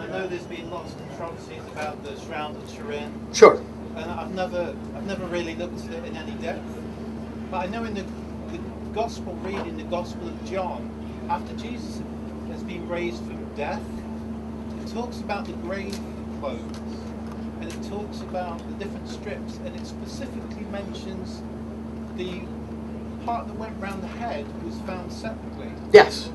I know there's been lots of controversies about the Shroud of Turin. Sure. And I've never really looked at it in any depth. But I know in the Gospel reading, the Gospel of John, after Jesus has been raised from death, it talks about the grave clothes, and it talks about the different strips, and it specifically mentions the part that went round the head was found separately. Yes.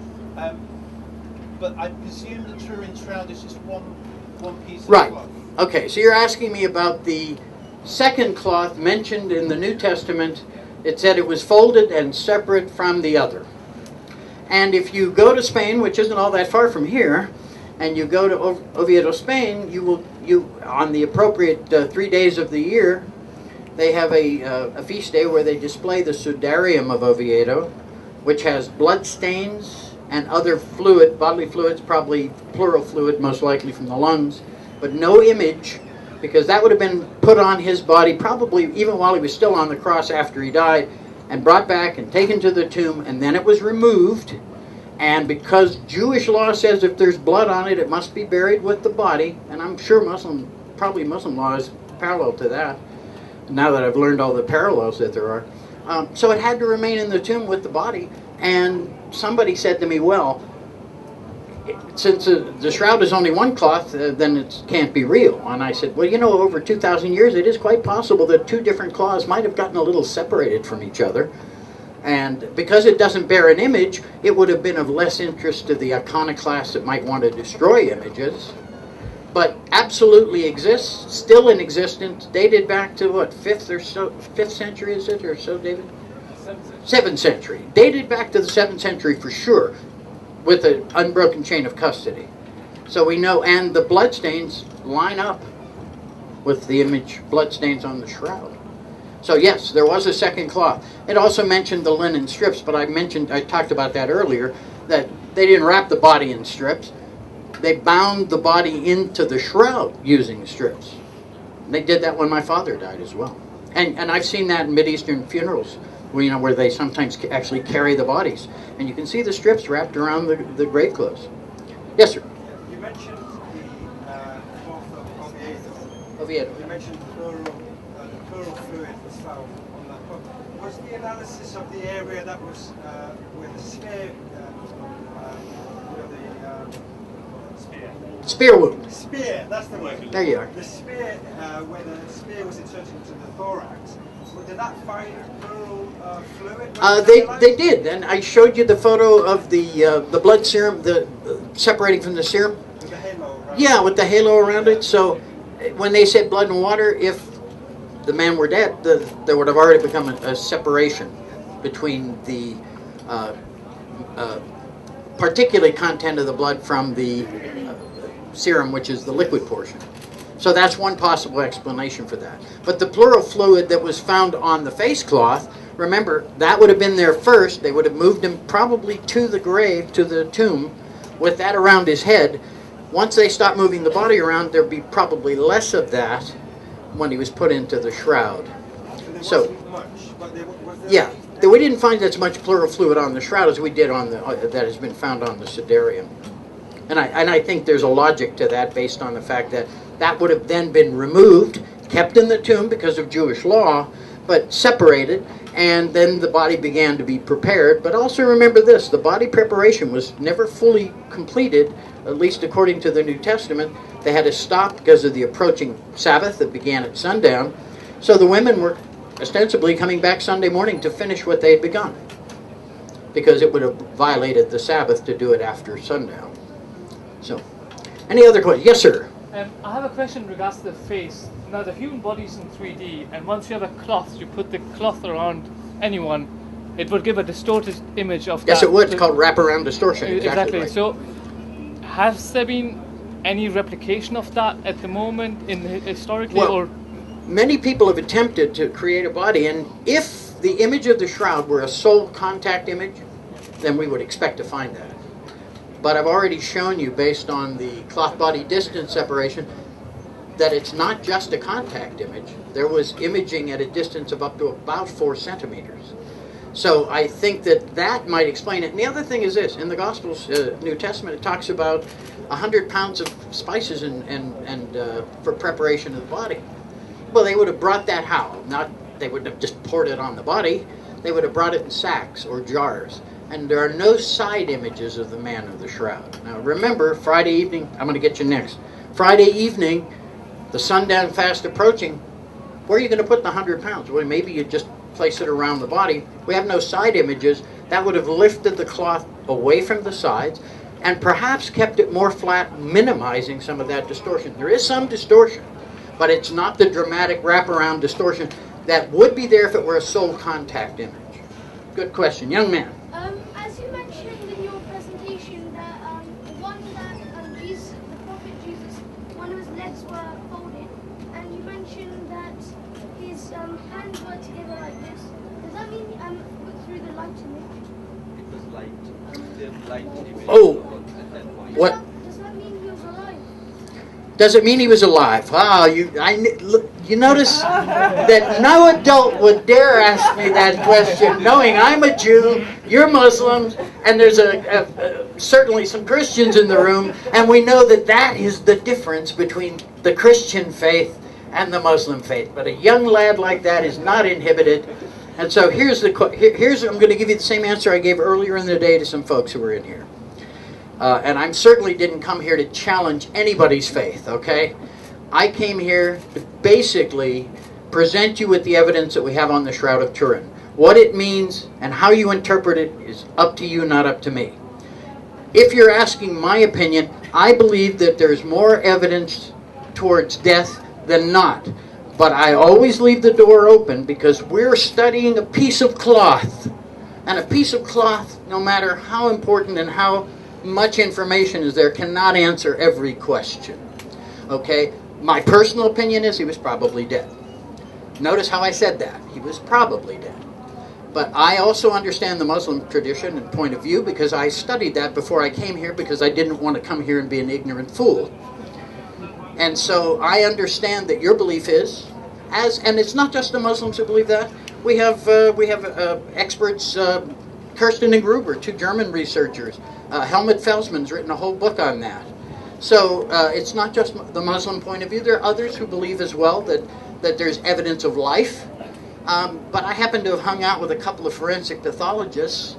But I presume the Turin shroud is just one piece of Right. cloth. Okay, so you're asking me about the second cloth mentioned in the New Testament. It said it was folded and separate from the other. And if you go to Spain, which isn't all that far from here, and you go to Oviedo, Spain, you on the appropriate 3 days of the year, they have a feast day where they display the Sudarium of Oviedo, which has blood stains and other fluid, bodily fluids, probably pleural fluid, most likely from the lungs, but no image, because that would have been put on his body probably even while he was still on the cross after he died, and brought back and taken to the tomb, and then it was removed. And because Jewish law says if there's blood on it, it must be buried with the body, and I'm sure Muslim law is parallel to that, now that I've learned all the parallels that there are. So it had to remain in the tomb with the body, and somebody said to me, well, since the shroud is only one cloth, then it can't be real. And I said, well, over 2,000 years, it is quite possible that two different cloths might have gotten a little separated from each other. And because it doesn't bear an image, it would have been of less interest to the iconoclasts that might want to destroy images. But absolutely exists, still in existence, dated back to what, 5th century is it, or so, David? 7th century. Dated back to the 7th century for sure, with an unbroken chain of custody. So we know, and the bloodstains line up with the image bloodstains on the shroud. So yes, there was a second cloth. It also mentioned the linen strips, but I talked about that earlier, that they didn't wrap the body in strips. They bound the body into the shroud using strips. They did that when my father died as well. And I've seen that in Mideastern funerals, where they sometimes actually carry the bodies. And you can see the strips wrapped around the grave clothes. Yes, sir? You mentioned the cloth of Oviedo. You mentioned the pleural fluid was found on that cloth. Was the analysis of the area that was where the spear, Spear wound. Spear, that's the word. There you are. The spear, where the spear was inserted into the thorax, did that find pleural fluid? They did, and I showed you the photo of the blood serum, separating from the serum. With the halo around. Yeah, with the halo around it. So when they said blood and water, if the man were dead, there would have already become a separation between the particulate content of the blood from the serum, which is the liquid portion. So that's one possible explanation for that. But the pleural fluid that was found on the face cloth, remember, that would have been there first. They would have moved him probably to the grave, to the tomb, with that around his head. Once they stopped moving the body around, there'd be probably less of that when he was put into the shroud. So there wasn't much, but was there yeah, we didn't find as much pleural fluid on the shroud as we did on that has been found on the Sudarium. And I think there's a logic to that based on the fact that would have then been removed, kept in the tomb because of Jewish law, but separated, and then the body began to be prepared. But also remember this, the body preparation was never fully completed, at least according to the New Testament. They had to stop because of the approaching Sabbath that began at sundown. So the women were ostensibly coming back Sunday morning to finish what they had begun, because it would have violated the Sabbath to do it after sundown. So, any other questions? Yes, sir? I have a question in regards to the face. Now, the human body is in 3D, and once you have a cloth, you put the cloth around anyone, it would give a distorted image of that. Yes, it would. It's called wraparound distortion. Exactly. Right. So, has there been any replication of that at the moment, historically, well, or? Many people have attempted to create a body, and if the image of the shroud were a sole contact image, then we would expect to find that. But I've already shown you, based on the cloth body distance separation, that it's not just a contact image. There was imaging at a distance of up to about 4 centimeters. So I think that that might explain it. And the other thing is this: in the Gospels, New Testament, it talks about 100 pounds of spices and for preparation of the body. Well, they would have brought that how? Not they wouldn't have just poured it on the body. They would have brought it in sacks or jars. And there are no side images of the man of the shroud. Now remember, Friday evening, I'm going to get you next. Friday evening, the sundown fast approaching, where are you going to put the 100 pounds? Well, maybe you just place it around the body. We have no side images. That would have lifted the cloth away from the sides and perhaps kept it more flat, minimizing some of that distortion. There is some distortion, but it's not the dramatic wraparound distortion that would be there if it were a sole contact image. Good question. Young man. As you mentioned in your presentation, that the one that Jesus, the prophet Jesus, one of his legs were folded, and you mentioned that his hands were together like this. Does that mean through the light image? It was light. The light image. Oh. What? Does that mean he was alive? Does it mean he was alive? Wow, you notice that no adult would dare ask me that question, knowing I'm a Jew, you're Muslims, and there's certainly some Christians in the room, and we know that that is the difference between the Christian faith and the Muslim faith. But a young lad like that is not inhibited. And so here's I'm going to give you the same answer I gave earlier in the day to some folks who were in here. And I certainly didn't come here to challenge anybody's faith, okay? I came here to basically present you with the evidence that we have on the Shroud of Turin. What it means and how you interpret it is up to you, not up to me. If you're asking my opinion, I believe that there's more evidence towards death than not. But I always leave the door open because we're studying a piece of cloth. And a piece of cloth, no matter how important and how much information is there, cannot answer every question. Okay? My personal opinion is he was probably dead. Notice how I said that. He was probably dead. But I also understand the Muslim tradition and point of view because I studied that before I came here because I didn't want to come here and be an ignorant fool. And so I understand that your belief is, and it's not just the Muslims who believe that. We have experts, Kirsten and Gruber, two German researchers. Helmut Felsman's written a whole book on that. So it's not just the Muslim point of view. There are others who believe as well that there's evidence of life. But I happen to have hung out with a couple of forensic pathologists,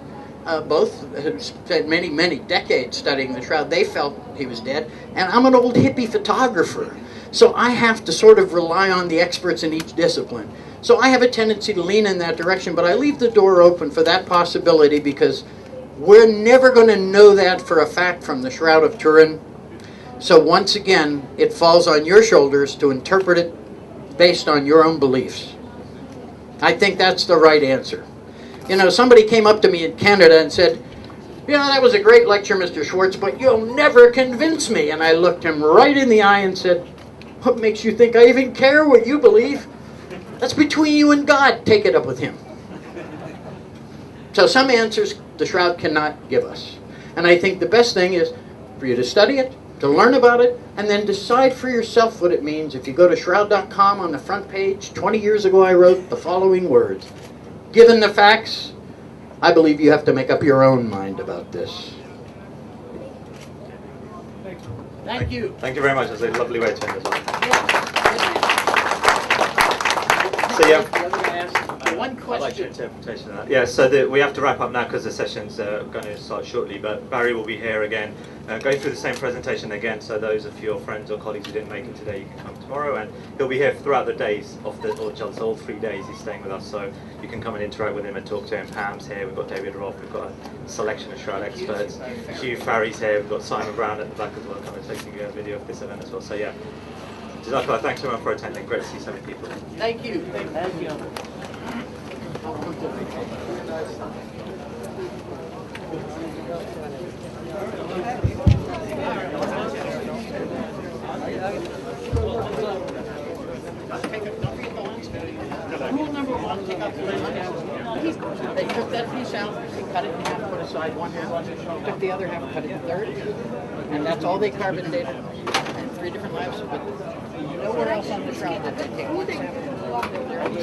both who spent many, many decades studying the shroud. They felt he was dead. And I'm an old hippie photographer. So I have to sort of rely on the experts in each discipline. So I have a tendency to lean in that direction, but I leave the door open for that possibility because we're never going to know that for a fact from the Shroud of Turin. So once again, it falls on your shoulders to interpret it based on your own beliefs. I think that's the right answer. You know, somebody came up to me in Canada and said, "You know, that was a great lecture, Mr. Schwartz, but you'll never convince me." And I looked him right in the eye and said, "What makes you think I even care what you believe? That's between you and God. Take it up with him." So some answers the Shroud cannot give us. And I think the best thing is for you to study it, to learn about it, and then decide for yourself what it means. If you go to shroud.com on the front page, 20 years ago I wrote the following words. Given the facts, I believe you have to make up your own mind about this. Thank you. Thank you very much. That's a lovely way to end this one. So One I'd like your question. interpretation of that. Yeah, so we have to wrap up now because the session's going to start shortly, but Barrie will be here again, going through the same presentation again, so those of your friends or colleagues who didn't make it today, you can come tomorrow, and he'll be here throughout the days of all 3 days he's staying with us, so you can come and interact with him and talk to him. Pam's here, we've got David Roth, we've got a selection of Shroud experts, Hugh Farry's here, we've got Simon Brown at the back as well, coming and taking a video of this event as well, so yeah. Jazakallah, thanks everyone for attending, great to see so many people. Thank you. Thank you. Rule number one, take out the lens. They took that piece out, they cut it in half, put aside one half, took the other half, cut it in third, and that's all they carbon dated in 3 different labs. But nowhere else on the shroud did they take one sample. They're on the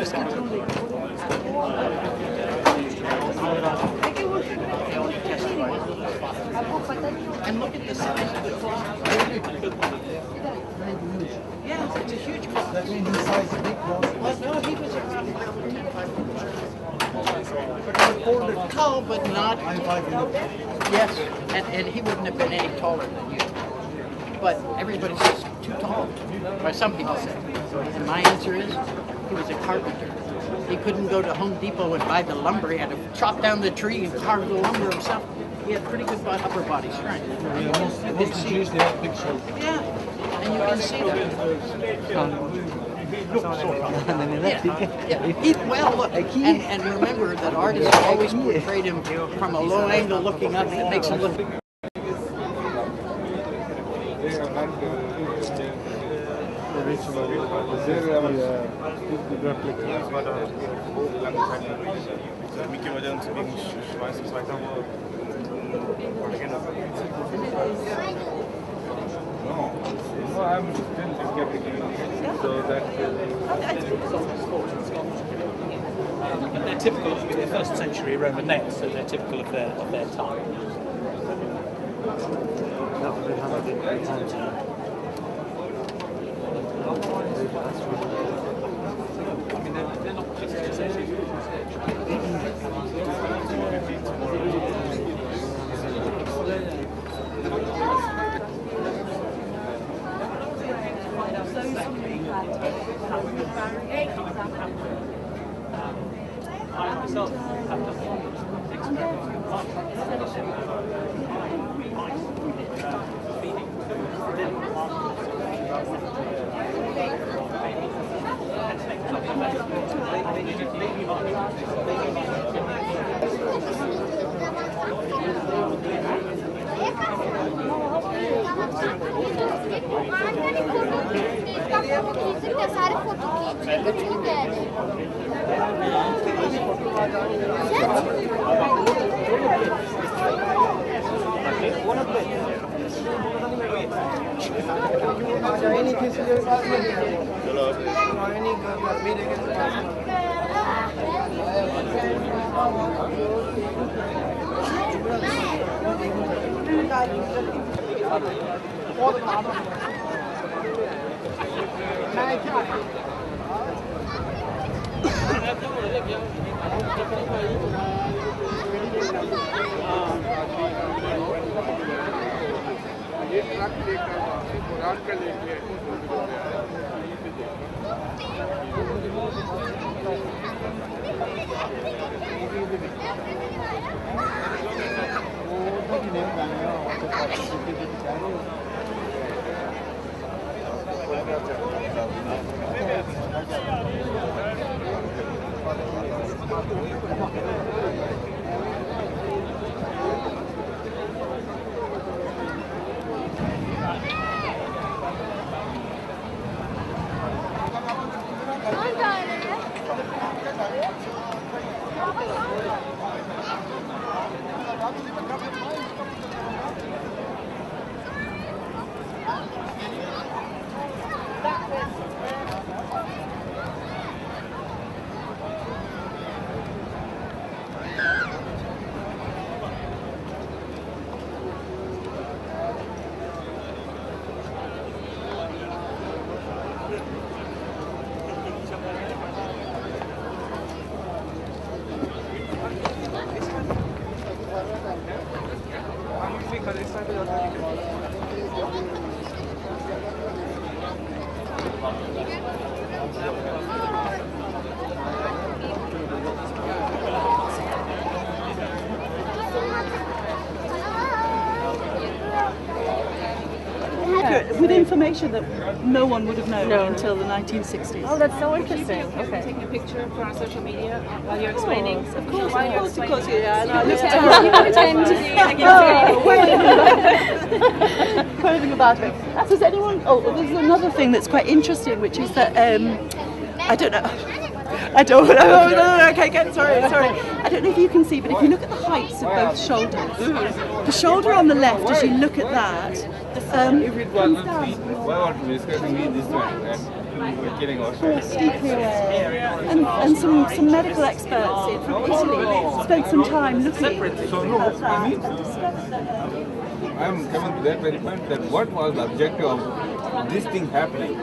side. And look at the size of the cloth. Yeah, it's a huge cloth. That means the size of big cloth. Well, no, he was around 5'10", tall, but not. I'm 5'11". Yes, and he wouldn't have been any taller than you. But everybody says too tall. Or some people say. And my answer is, he was a carpenter. He couldn't go to Home Depot and buy the lumber. He had to chop down the tree and carve the lumber himself. He had pretty good upper body strength. Yeah, most Jews, they have big shoulders. Yeah, and you can see that. Well, look, and remember that artists always portrayed him from a low angle looking up. That makes him look. No, I'm still skeptical. So that. They're typical. I mean, they're first century Romanesque, so they're typical of their time. I mean, they're not just I myself have done with information that no one would have known until the 1960s. Oh, that's so interesting. Okay. Taking a picture for our social media while you're explaining. Of course, yeah. You pretend to be Quoting about it. Does anyone? Oh, there's another thing that's quite interesting, which is that I don't know. Okay, sorry. I don't know if you can see, but if you look at the heights of both shoulders, the shoulder on the left, as you look at that, comes down. were killing us. Horse deeply aware. And some medical experts from Italy spent some time looking at that. I'm coming to that very point, that what was the objective of this thing happening?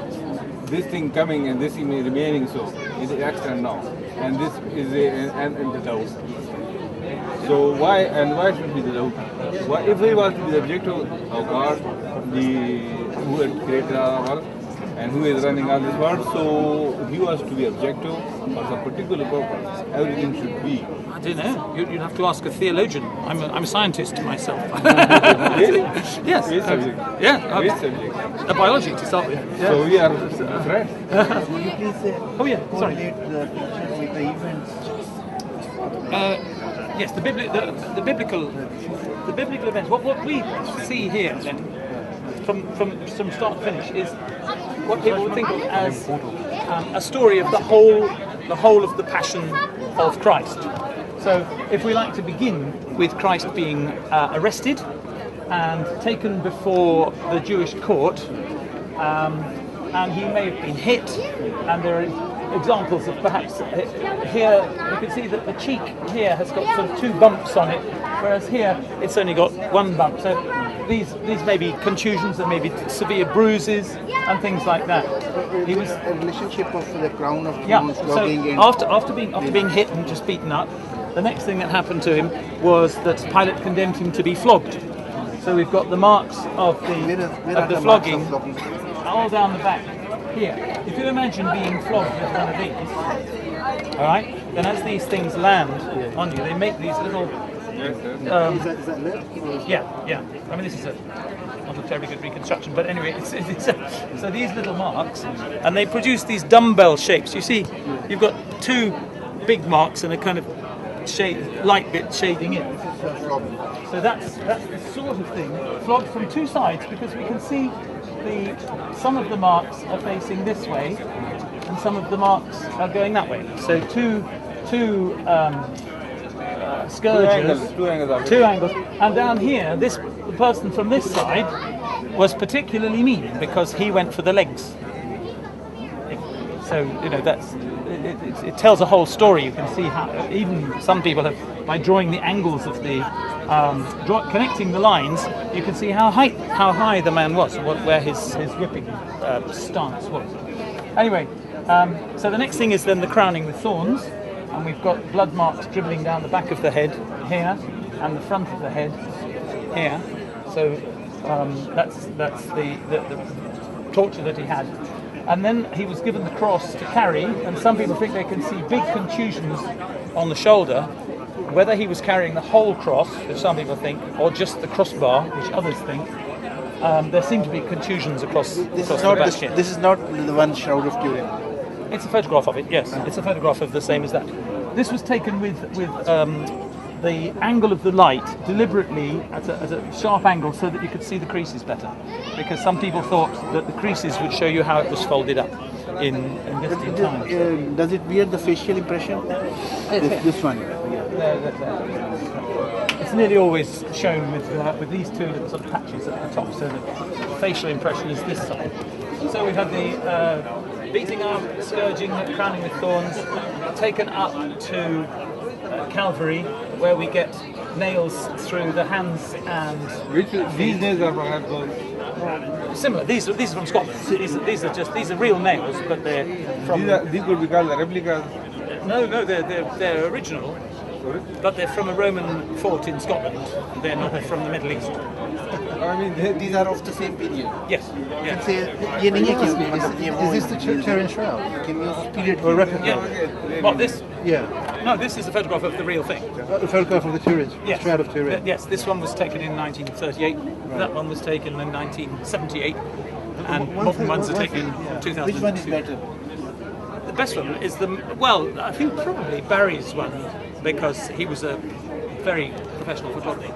This thing coming and this thing remaining so. It is extant now. And this is the doubt. So why should be the doubt? Why, if he was to be the objective of God, who had created our world and who is running all this world, so he was to be objective for some particular purpose. Everything should be. I don't know. You'd have to ask a theologian. I'm a scientist myself. Really? Yes. Which subject? Yeah. Which subject? Biology to start with. Yeah. So we are friends. Will you please Oh yeah. Sorry. correlate the picture with the events? Yes, the biblical events. What we see here then, from start to finish, is what people would think of as a story of the whole of the Passion of Christ. So, if we like to begin with Christ being arrested and taken before the Jewish court, and he may have been hit, and there are examples of perhaps here you can see that the cheek here has got sort of 2 bumps on it, whereas here it's only got 1 bump. So these may be contusions, there may be severe bruises and things like that. He was a relationship of the crown of Yeah. flogging So after being hit and just beaten up, the next thing that happened to him was that Pilate condemned him to be flogged. So we've got the marks of the flogging all down the back here. If you imagine being flogged with one of these, all right, then as these things land on you, they make these little. is that left? Yeah. I mean, this is not a terribly good reconstruction, but anyway, so these little marks, and they produce these dumbbell shapes. You see, you've got 2 big marks and a kind of light bit shading in. So that's the sort of thing, flogged from 2 sides, because we can see some of the marks are facing this way, and some of the marks are going that way. So two scourges, 2 angles, and down here, the person from this side was particularly mean because he went for the legs. So it tells a whole story. You can see how even some people have, by drawing the angles of the connecting the lines, you can see how high the man was, where his whipping stance was. Anyway, so the next thing is then the crowning with thorns, and we've got blood marks dribbling down the back of the head here and the front of the head here. So that's the torture that he had. And then he was given the cross to carry, and some people think they can see big contusions on the shoulder. Whether he was carrying the whole cross, which some people think, or just the crossbar, which others think, there seem to be contusions across the back here. This is not the one Shroud of Turin. It's a photograph of it, yes. It's a photograph of the same as that. This was taken with the angle of the light deliberately at a sharp angle so that you could see the creases better, because some people thought that the creases would show you how it was folded up in distant times. Does it bear the facial impression? This one. It's nearly always shown with these 2 little sort of patches at the top, so the facial impression is this side. So we've had the beating up, scourging, crowning with thorns, taken up to Calvary, where we get nails through the hands and These nails are perhaps similar. These are from Scotland. These are real nails, but they're from. These could be called the replicas. No, they're original, but they're from a Roman fort in Scotland. They're not from the Middle East. I mean, these are of the same period. Yes. Is this the Turin Shroud? Can you period or replica? Yeah. What, this? Yeah. No, this is a photograph of the real thing. A photograph of the Turin Shroud of Turin. Yes, this one was taken in 1938. Right. That one was taken in 1978. And modern ones are taken in 2002. Which one is better? The best one is I think probably Barrie's one, because he was a very professional photographer.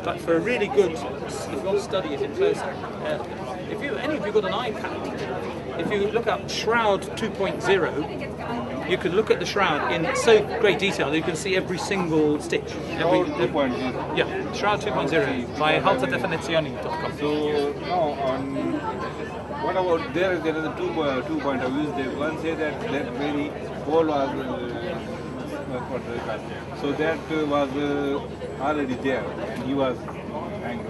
But for a really good, if you want to study it in close, any of you got an iPad, if you look up Shroud 2.0, you can look at the shroud in so great detail that you can see every single stitch. Shroud 2.0. Yeah, Shroud 2.0 by haltadefinizioni.com. So now on what about there is a 2.0 use there. One say that very Paul was so that was already there and he was angry.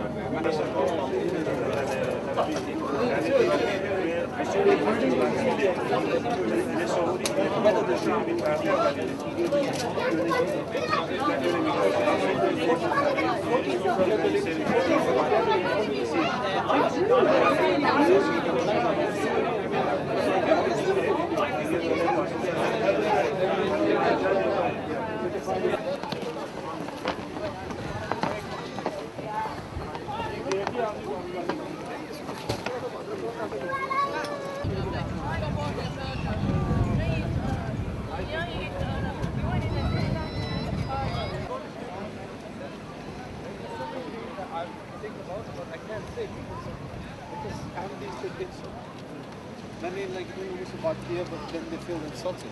Many like doing about here, but then they feel insulted.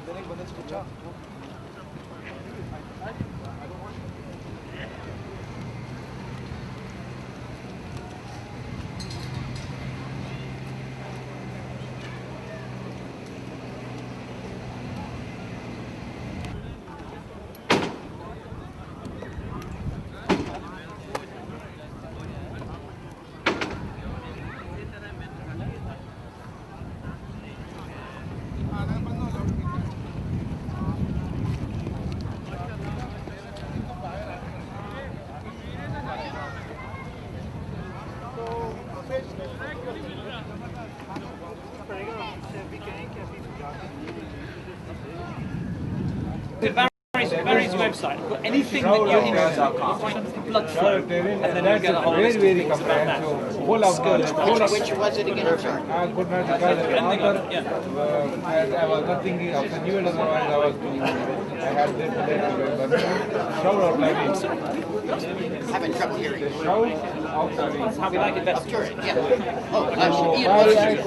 Then it when it's good job. Barrie's website, but anything that you're interested in, blood flow, and then you get a whole list of things about that. Which was it again? Sorry. I could not because the author, I was not thinking of the new otherwise I was doing. I had this Shroud of Turin. Having trouble hearing. Shroud of Turin. That's how we like it best. Of Turin, yeah. Oh,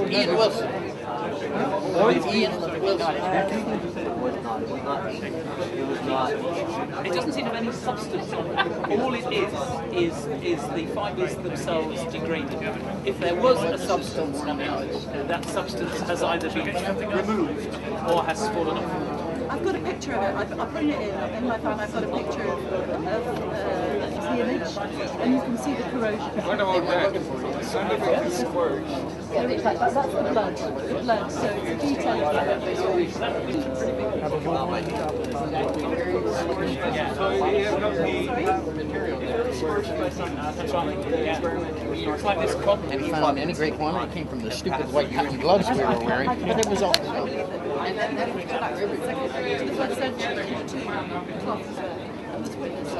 Ian Wilson. Ian Wilson. It doesn't seem to have any substance on it. All it is the fibres themselves degrading. If there was a substance on it, that substance has either been removed or has fallen off. I've got a picture of it. I've printed it in my phone. I've got a picture of the image, and you can see the corrosion. What about that? Yeah, that's the blood. So it's a detailed So he has not It's like this cotton. And he found any great quantity came from the stupid white union gloves we were wearing, but it was all. And then that was not everything. the first century to cloth as well. And there's witness.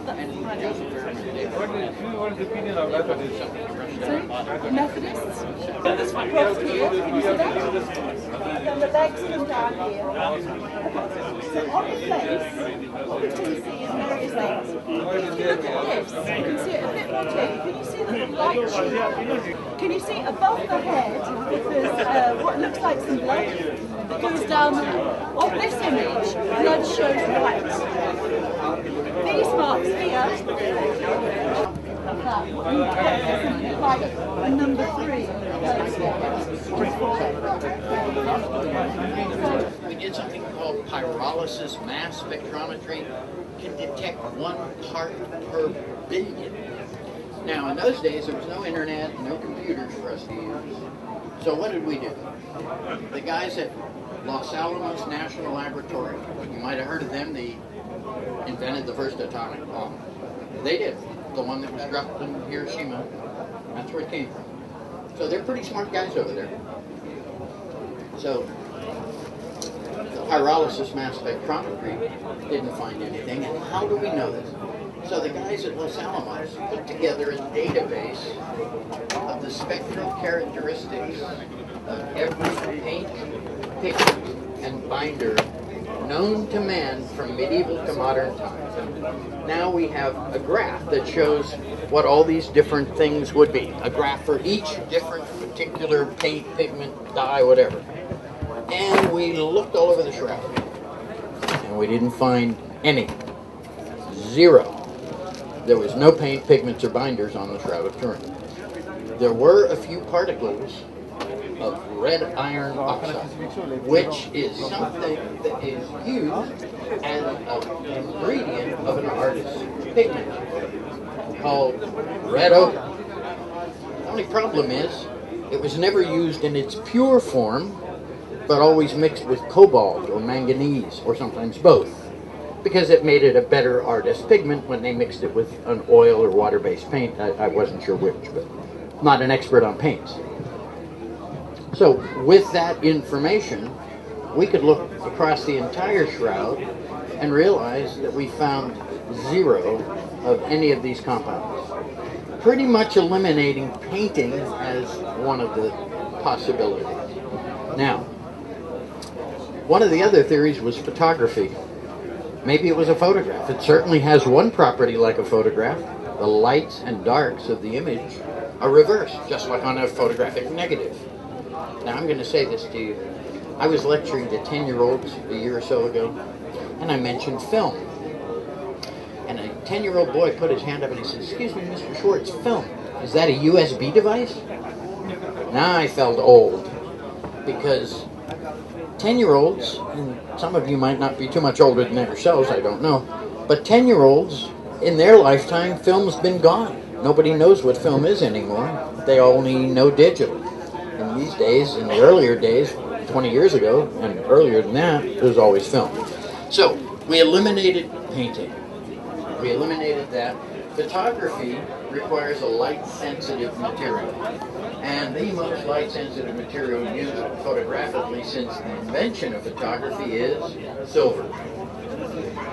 And Joseph of Arimathaea. what is the opinion of Methodists? Sorry? Methodists? Across here, can you see that? Then the legs come down here. So on the face, what we can see is various things. If you look at this, you can see it a bit more clearly. Can you see that the light should... Can you see above the head, there's what looks like some blood that goes down there. On this image, blood shows white. These marks here, like number 3. We did something called pyrolysis mass spectrometry. Can detect 1 part per billion. Now, in those days, there was no internet, no computers for us to use. So what did we do? The guys at Los Alamos National Laboratory, you might have heard of them, they invented the first atomic bomb. They did. The one that was dropped in Hiroshima, that's where it came from. So they're pretty smart guys over there. So the pyrolysis mass spectrometry didn't find anything, and how do we know this? So the guys at Los Alamos put together a database of the spectral characteristics of every paint, pigment, and binder known to man from medieval to modern times. Now we have a graph that shows what all these different things would be. A graph for each different particular paint, pigment, dye, whatever. And we looked all over the shroud. And we didn't find any. Zero. There was no paint, pigments, or binders on the Shroud of Turin. There were a few particles of red iron oxide, which is something that is used as an ingredient of an artist's pigment called red ochre. The only problem is it was never used in its pure form, but always mixed with cobalt or manganese, or sometimes both, because it made it a better artist's pigment when they mixed it with an oil or water-based paint. I wasn't sure which, but not an expert on paints. So with that information, we could look across the entire shroud and realize that we found zero of any of these compounds, pretty much eliminating painting as one of the possibilities. Now, one of the other theories was photography. Maybe it was a photograph. It certainly has one property like a photograph. The lights and darks of the image are reversed, just like on a photographic negative. Now, I'm going to say this to you. I was lecturing to 10-year-olds a year or so ago, and I mentioned film. And a 10-year-old boy put his hand up and he said, "Excuse me, Mr. Schwartz, film, is that a USB device?" Now I felt old, because 10-year-olds, and some of you might not be too much older than that yourselves, I don't know, but 10-year-olds, in their lifetime, film's been gone. Nobody knows what film is anymore. They only know digital. And these days, in the earlier days, 20 years ago, and earlier than that, it was always film. So, we eliminated painting. We eliminated that. Photography requires a light-sensitive material. And the most light-sensitive material used photographically since the invention of photography is silver.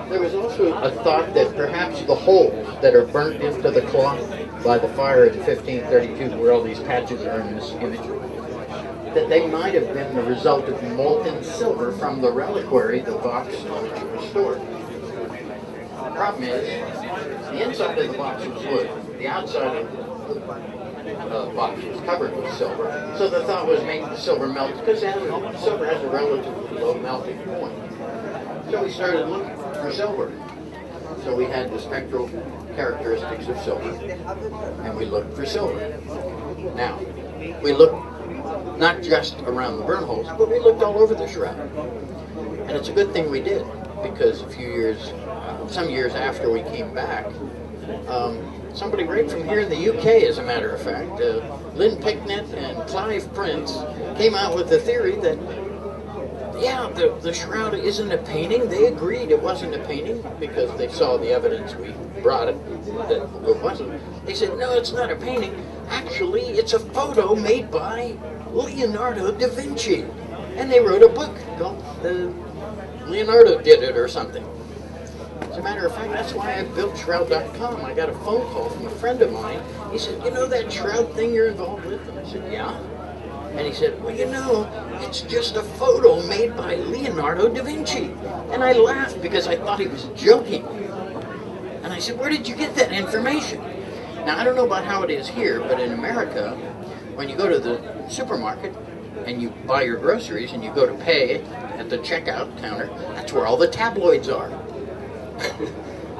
There was also a thought that perhaps the holes that are burnt into the cloth by the fire in 1532, where all these patches are in this image, that they might have been the result of molten silver from the reliquary, the box in which it was stored. The problem is, the inside of the box was wood, the outside of the box was covered with silver, so the thought was maybe the silver melted, because silver has a relatively low melting point. So we started looking for silver. So we had the spectral characteristics of silver, and we looked for silver. Now, we looked not just around the burn holes, but we looked all over the shroud. And it's a good thing we did, because some years after we came back, somebody right from here in the UK, as a matter of fact, Lynn Picknett and Clive Prince came out with the theory that, yeah, the shroud isn't a painting. They agreed it wasn't a painting because they saw the evidence we brought it that it wasn't. They said, no, it's not a painting. Actually, it's a photo made by Leonardo da Vinci. And they wrote a book called Leonardo Did It or something. As a matter of fact, that's why I built Shroud.com. I got a phone call from a friend of mine. He said, "You know that shroud thing you're involved with?" And I said, "Yeah." And he said, "Well, you know, it's just a photo made by Leonardo da Vinci." And I laughed because I thought he was joking. And I said, "Where did you get that information?" Now, I don't know about how it is here, but in America, when you go to the supermarket and you buy your groceries and you go to pay at the checkout counter, that's where all the tabloids are.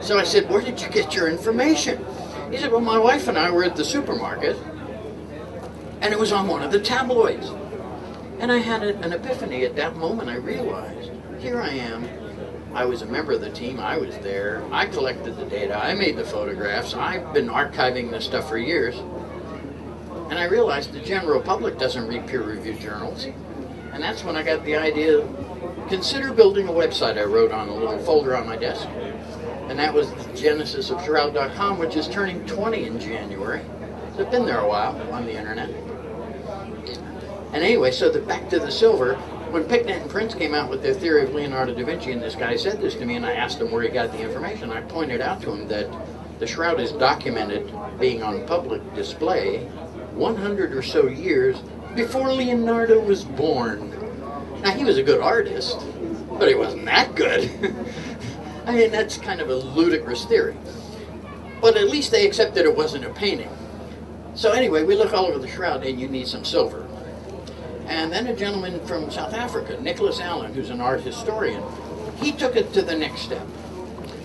So I said, "Where did you get your information?" He said, "Well, my wife and I were at the supermarket, and it was on one of the tabloids." And I had an epiphany at that moment. I realized, here I am. I was a member of the team. I was there. I collected the data. I made the photographs. I've been archiving this stuff for years. And I realized the general public doesn't read peer-reviewed journals. And that's when I got the idea, consider building a website. I wrote on a little folder on my desk. And that was the genesis of Shroud.com, which is turning 20 in January. So I've been there a while on the internet. And anyway, so back to the silver. When Picknett and Prince came out with their theory of Leonardo da Vinci, and this guy said this to me, and I asked him where he got the information, I pointed out to him that the shroud is documented being on public display 100 or so years before Leonardo was born. Now, he was a good artist, but he wasn't that good. I mean, that's kind of a ludicrous theory. But at least they accepted it wasn't a painting. So anyway, we look all over the shroud, and you need some silver. And then a gentleman from South Africa, Nicholas Allen, who's an art historian, he took it to the next step.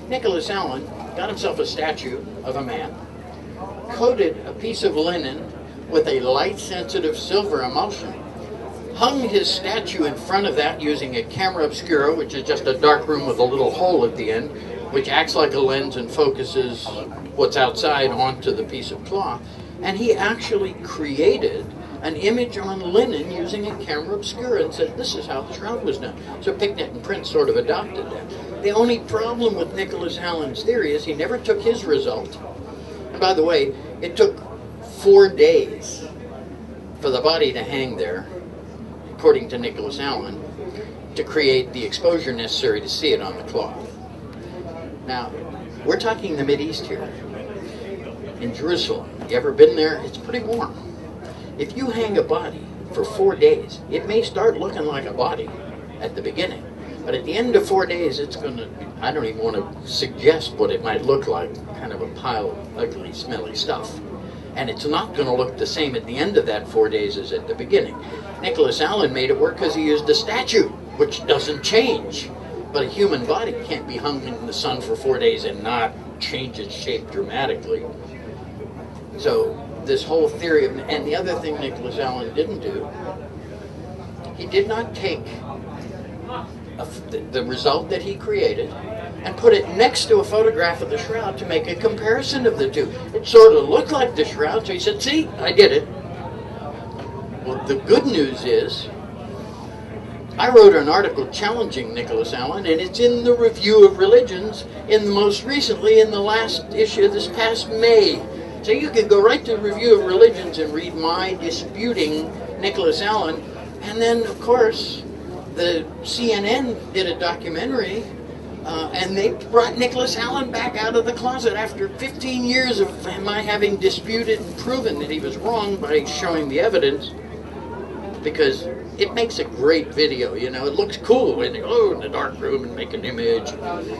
Nicholas Allen got himself a statue of a man, coated a piece of linen with a light-sensitive silver emulsion, hung his statue in front of that using a camera obscura, which is just a dark room with a little hole at the end, which acts like a lens and focuses what's outside onto the piece of cloth. And he actually created an image on linen using a camera obscura and said, this is how the shroud was done. So Picknett and Prince sort of adopted that. The only problem with Nicholas Allen's theory is he never took his result. And by the way, it took 4 days for the body to hang there, according to Nicholas Allen, to create the exposure necessary to see it on the cloth. Now, we're talking the Mideast here. In Jerusalem, you ever been there? It's pretty warm. If you hang a body for 4 days, it may start looking like a body at the beginning. But at the end of 4 days, it's going to, I don't even want to suggest what it might look like, kind of a pile of ugly, smelly stuff. And it's not going to look the same at the end of that 4 days as at the beginning. Nicholas Allen made it work because he used a statue, which doesn't change. But a human body can't be hung in the sun for 4 days and not change its shape dramatically. So this whole theory of, and the other thing Nicholas Allen didn't do, he did not take the result that he created and put it next to a photograph of the shroud to make a comparison of the two. It sort of looked like the shroud, so he said, see, I did it. Well, the good news is, I wrote an article challenging Nicholas Allen, and it's in the Review of Religions, most recently in the last issue this past May. So you could go right to the Review of Religions and read my disputing Nicholas Allen. And then, of course, the CNN did a documentary, and they brought Nicholas Allen back out of the closet after 15 years of my having disputed and proven that he was wrong by showing the evidence, because it makes a great video, you know. It looks cool when they go in the dark room and make an image.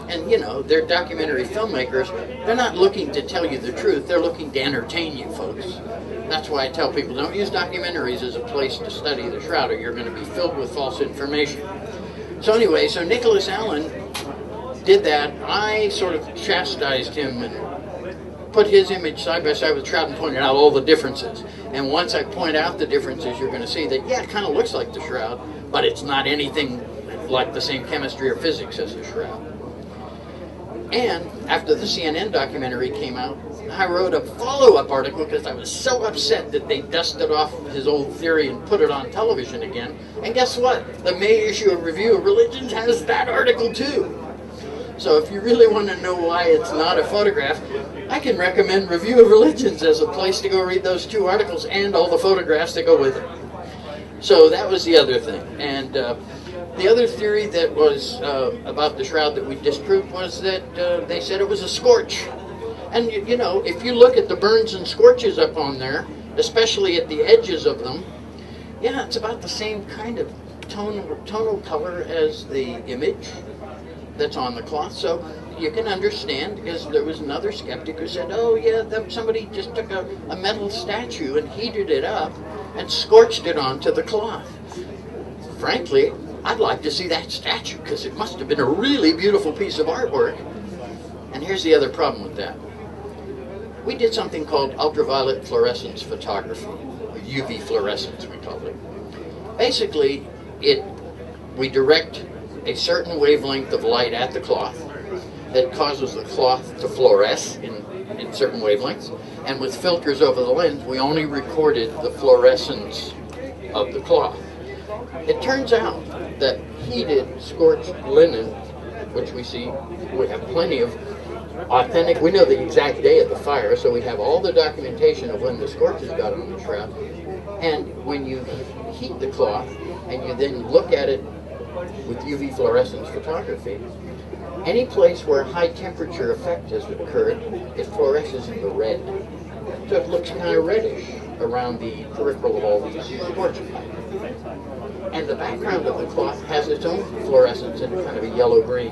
And, you know, they're documentary filmmakers. They're not looking to tell you the truth. They're looking to entertain you, folks. That's why I tell people, don't use documentaries as a place to study the shroud, or you're going to be filled with false information. So anyway, so Nicholas Allen did that. I sort of chastised him and put his image side by side with the shroud and pointed out all the differences. And once I point out the differences, you're going to see that, yeah, it kind of looks like the shroud, but it's not anything like the same chemistry or physics as the shroud. And after the CNN documentary came out, I wrote a follow-up article because I was so upset that they dusted off his old theory and put it on television again. And guess what? The May issue of Review of Religions has that article too. So if you really want to know why it's not a photograph, I can recommend Review of Religions as a place to go read those 2 articles and all the photographs that go with it. So that was the other thing. And the other theory that was about the shroud that we disproved was that they said it was a scorch. And you know, if you look at the burns and scorches up on there, especially at the edges of them, yeah, it's about the same kind of tonal color as the image that's on the cloth. So you can understand, because there was another skeptic who said, oh yeah, somebody just took a metal statue and heated it up and scorched it onto the cloth. Frankly, I'd like to see that statue, because it must have been a really beautiful piece of artwork. And here's the other problem with that. We did something called ultraviolet fluorescence photography, or UV fluorescence we call it. Basically, we direct a certain wavelength of light at the cloth that causes the cloth to fluoresce in certain wavelengths. And with filters over the lens, we only recorded the fluorescence of the cloth. It turns out that heated, scorched linen, which we see, we have plenty of authentic, we know the exact day of the fire, so we have all the documentation of when the scorches got on the shroud. And when you heat the cloth and you then look at it with UV fluorescence photography, any place where a high temperature effect has occurred, it fluoresces into red. So it looks kind of reddish around the peripheral of all these scorches. And the background of the cloth has its own fluorescence in kind of a yellow-green.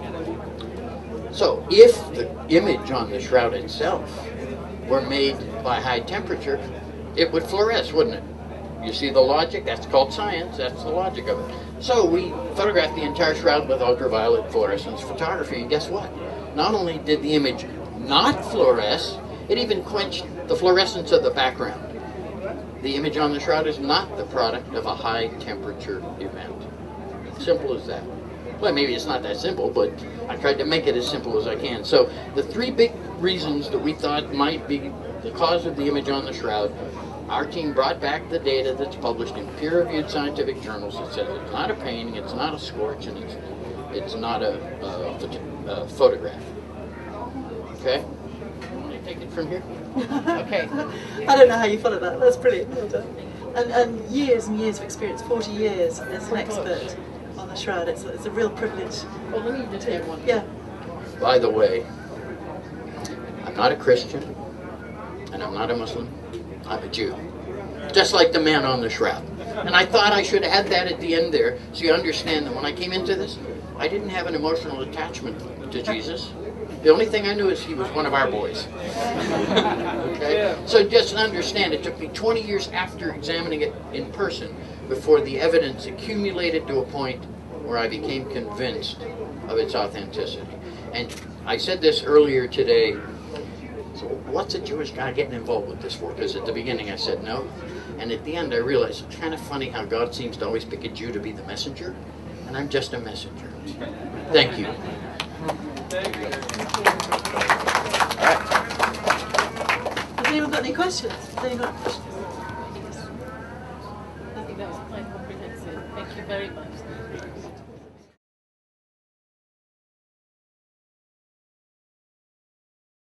So if the image on the shroud itself were made by high temperature, it would fluoresce, wouldn't it? You see the logic? That's called science. That's the logic of it. So we photographed the entire shroud with ultraviolet fluorescence photography, and guess what? Not only did the image not fluoresce, it even quenched the fluorescence of the background. The image on the shroud is not the product of a high temperature event. Simple as that. Well, maybe it's not that simple, but I tried to make it as simple as I can. So the three big reasons that we thought might be the cause of the image on the shroud, our team brought back the data that's published in peer-reviewed scientific journals that says it's not a painting, it's not a scorch, and it's not a photograph. Okay? Want to take it from here? Okay. I don't know how you follow that. That's brilliant. Well done. And years and years of experience, 40 years as an expert on the shroud. It's a real privilege. Well, let me just have one. Yeah. By the way, I'm not a Christian, and I'm not a Muslim. I'm a Jew. Just like the man on the shroud. And I thought I should add that at the end there, so you understand that when I came into this, I didn't have an emotional attachment to Jesus. The only thing I knew is he was one of our boys. Okay? So just understand, it took me 20 years after examining it in person before the evidence accumulated to a point where I became convinced of its authenticity. And I said this earlier today, so what's a Jewish guy getting involved with this for? Because at the beginning I said no, and at the end I realized it's kind of funny how God seems to always pick a Jew to be the messenger, and I'm just a messenger. Thank you. Has anyone got any questions? Has anyone got questions? I think that was quite comprehensive. Thank you very much.